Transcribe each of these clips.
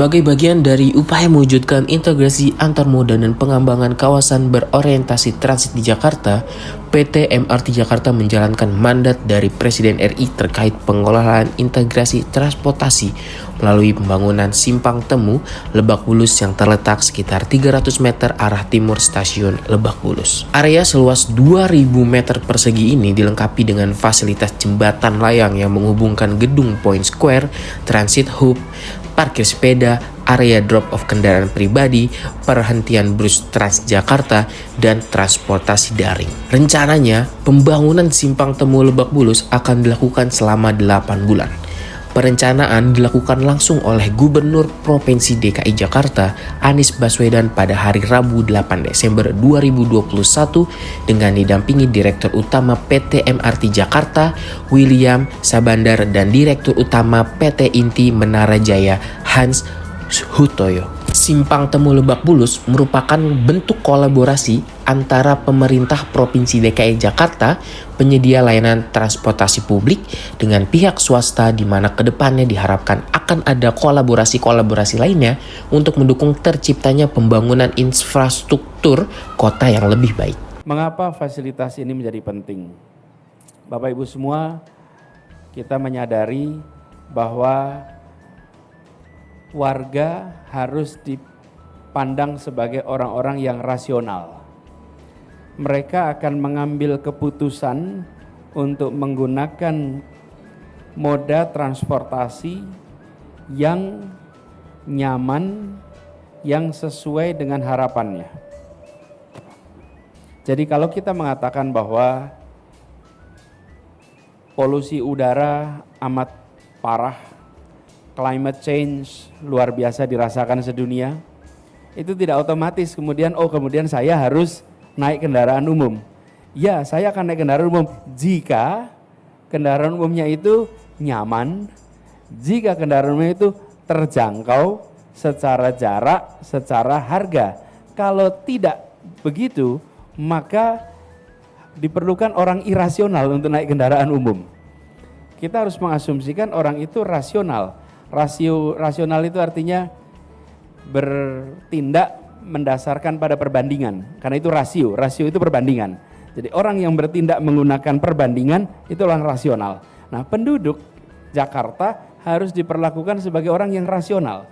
Sebagai bagian dari upaya mewujudkan integrasi antar moda dan pengembangan kawasan berorientasi transit di Jakarta, PT MRT Jakarta menjalankan mandat dari Presiden RI terkait pengelolaan integrasi transportasi melalui pembangunan Simpang Temu Lebak Bulus yang terletak sekitar 300 meter arah timur stasiun Lebak Bulus. Area seluas 2.000 meter persegi ini dilengkapi dengan fasilitas jembatan layang yang menghubungkan gedung Point Square, Transit Hub, parkir sepeda, area drop-off kendaraan pribadi, perhentian bus Transjakarta, dan transportasi daring. Rencananya, pembangunan Simpang Temu Lebak Bulus akan dilakukan selama 8 bulan. Perencanaan dilakukan langsung oleh Gubernur Provinsi DKI Jakarta, Anies Baswedan pada hari Rabu 8 Desember 2021 dengan didampingi Direktur Utama PT MRT Jakarta, William Sabandar, dan Direktur Utama PT Inti Menara Jaya, Hans Hutoyo. Simpang Temu Lebak Bulus merupakan bentuk kolaborasi antara pemerintah Provinsi DKI Jakarta, penyedia layanan transportasi publik, dengan pihak swasta di mana kedepannya diharapkan akan ada kolaborasi lainnya untuk mendukung terciptanya pembangunan infrastruktur kota yang lebih baik. Mengapa fasilitas ini menjadi penting? Bapak Ibu semua, kita menyadari bahwa warga harus dipandang sebagai orang-orang yang rasional. Mereka akan mengambil keputusan untuk menggunakan moda transportasi yang nyaman, yang sesuai dengan harapannya. Jadi kalau kita mengatakan bahwa polusi udara amat parah, climate change luar biasa dirasakan sedunia, itu tidak otomatis kemudian saya harus naik kendaraan umum. Ya, saya akan naik kendaraan umum jika kendaraan umumnya itu nyaman, jika kendaraan umumnya itu terjangkau secara jarak, secara harga. Kalau tidak begitu, maka diperlukan orang irasional untuk naik kendaraan umum. Kita harus mengasumsikan orang itu rasional. Rasional itu artinya bertindak mendasarkan pada perbandingan. Karena itu rasio itu perbandingan. Jadi orang yang bertindak menggunakan perbandingan itu orang rasional. Nah, penduduk Jakarta harus diperlakukan sebagai orang yang rasional.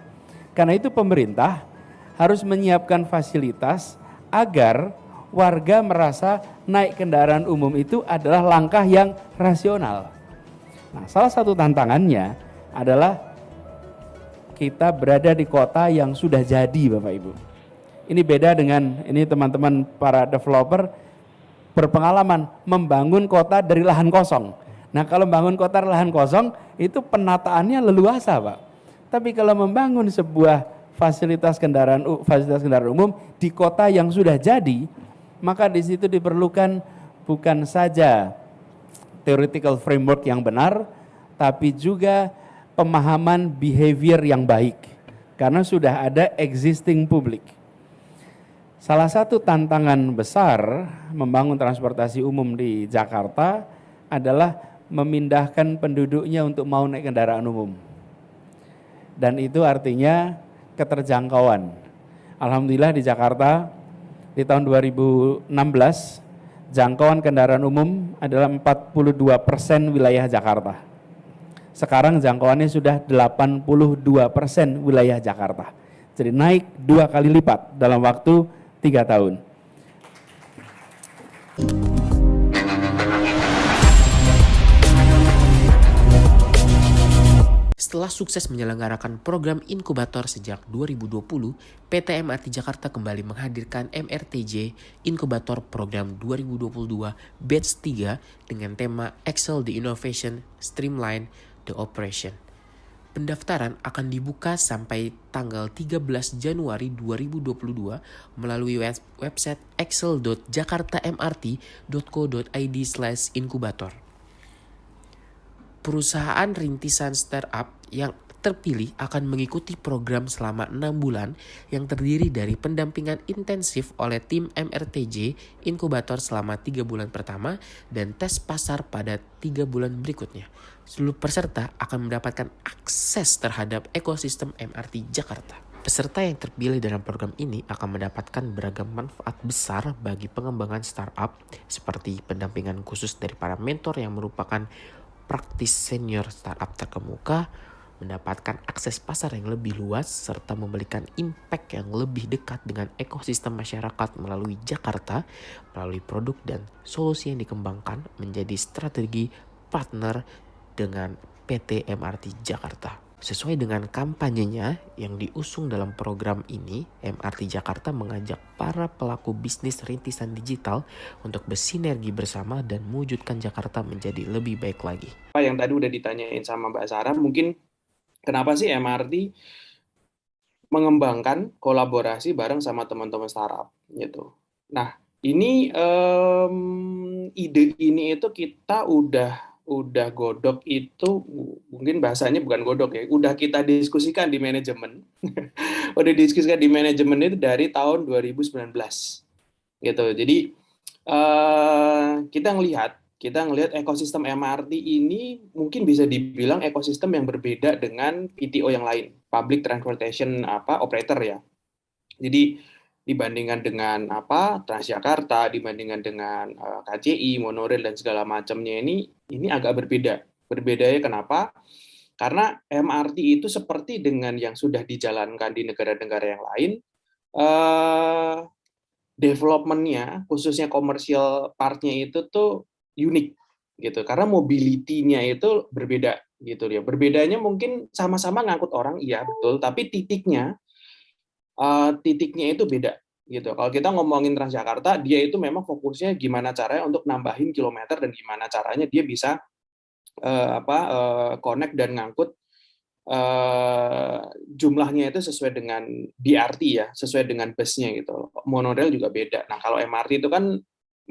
Karena itu pemerintah harus menyiapkan fasilitas agar warga merasa naik kendaraan umum itu adalah langkah yang rasional. Nah, salah satu tantangannya adalah kita berada di kota yang sudah jadi, Bapak Ibu. Ini beda dengan ini teman-teman para developer berpengalaman membangun kota dari lahan kosong. Nah, kalau membangun kota dari lahan kosong itu penataannya leluasa, Pak. Tapi kalau membangun sebuah fasilitas kendaraan umum di kota yang sudah jadi, maka di situ diperlukan bukan saja theoretical framework yang benar, tapi juga pemahaman behavior yang baik, karena sudah ada existing publik. Salah satu tantangan besar membangun transportasi umum di Jakarta adalah memindahkan penduduknya untuk mau naik kendaraan umum. Dan itu artinya keterjangkauan. Alhamdulillah di Jakarta di tahun 2016 jangkauan kendaraan umum adalah 42% wilayah Jakarta. Sekarang jangkauannya sudah 82% wilayah Jakarta. Jadi naik 2 kali lipat dalam waktu 3 tahun. Setelah sukses menyelenggarakan program inkubator sejak 2020, PT MRT Jakarta kembali menghadirkan MRTJ Inkubator Program 2022 Batch 3 dengan tema Excel the Innovation, Streamline the Operation. Pendaftaran akan dibuka sampai tanggal 13 Januari 2022 melalui website excel.jakartamrt.co.id/inkubator. Perusahaan rintisan startup yang terpilih akan mengikuti program selama 6 bulan yang terdiri dari pendampingan intensif oleh tim MRTJ inkubator selama 3 bulan pertama dan tes pasar pada 3 bulan berikutnya. Seluruh peserta akan mendapatkan akses terhadap ekosistem MRT Jakarta. Peserta yang terpilih dalam program ini akan mendapatkan beragam manfaat besar bagi pengembangan startup seperti pendampingan khusus dari para mentor yang merupakan praktis senior startup terkemuka, mendapatkan akses pasar yang lebih luas, serta memberikan impact yang lebih dekat dengan ekosistem masyarakat melalui Jakarta, melalui produk dan solusi yang dikembangkan menjadi strategi partner dengan PT MRT Jakarta. Sesuai dengan kampanyenya yang diusung dalam program ini, MRT Jakarta mengajak para pelaku bisnis rintisan digital untuk bersinergi bersama dan mewujudkan Jakarta menjadi lebih baik lagi. Apa yang tadi udah ditanyain sama Mbak Sarah, mungkin kenapa sih MRT mengembangkan kolaborasi bareng sama teman-teman startup gitu. Nah, ini ide ini itu kita udah godok itu, mungkin bahasanya bukan godok ya, udah kita diskusikan di manajemen. Udah diskusikan di manajemen itu dari tahun 2019 gitu. Jadi kita ngelihat ekosistem MRT ini mungkin bisa dibilang ekosistem yang berbeda dengan PTO yang lain, public transportation operator ya. Jadi dibandingkan dengan Transjakarta, dibandingkan dengan KCI, monorail dan segala macamnya ini agak berbeda. Berbedanya kenapa? Karena MRT itu seperti dengan yang sudah dijalankan di negara-negara yang lain, development-nya, khususnya komersial part-nya itu tuh unik gitu. Karena mobility-nya itu berbeda gitu ya. Berbedanya mungkin sama-sama ngangkut orang, iya betul, tapi titiknya itu beda gitu. Kalau kita ngomongin Transjakarta, dia itu memang fokusnya gimana caranya untuk nambahin kilometer dan gimana caranya dia bisa connect dan ngangkut jumlahnya itu sesuai dengan BRT ya, sesuai dengan busnya gitu. Monorail juga beda. Nah, kalau MRT itu kan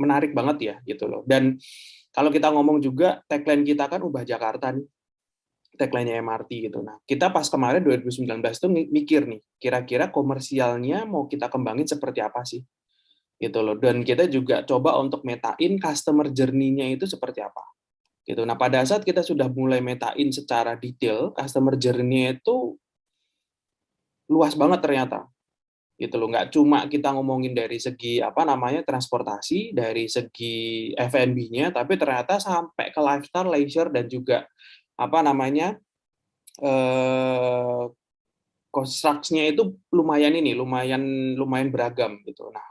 menarik banget ya gitu loh. Dan kalau kita ngomong juga tagline kita kan ubah Jakarta nih. Tagline-nya MRT gitu. Nah, kita pas kemarin 2019 tuh mikir nih, kira-kira komersialnya mau kita kembangin seperti apa sih? Gitu loh. Dan kita juga coba untuk metain customer journey-nya itu seperti apa. Gitu. Nah, pada saat kita sudah mulai metain secara detail, customer journey itu luas banget ternyata. Gitu loh. Nggak cuma kita ngomongin dari segi transportasi, dari segi F&B-nya, tapi ternyata sampai ke lifestyle, leisure dan juga construction-nya itu lumayan beragam gitu. Nah,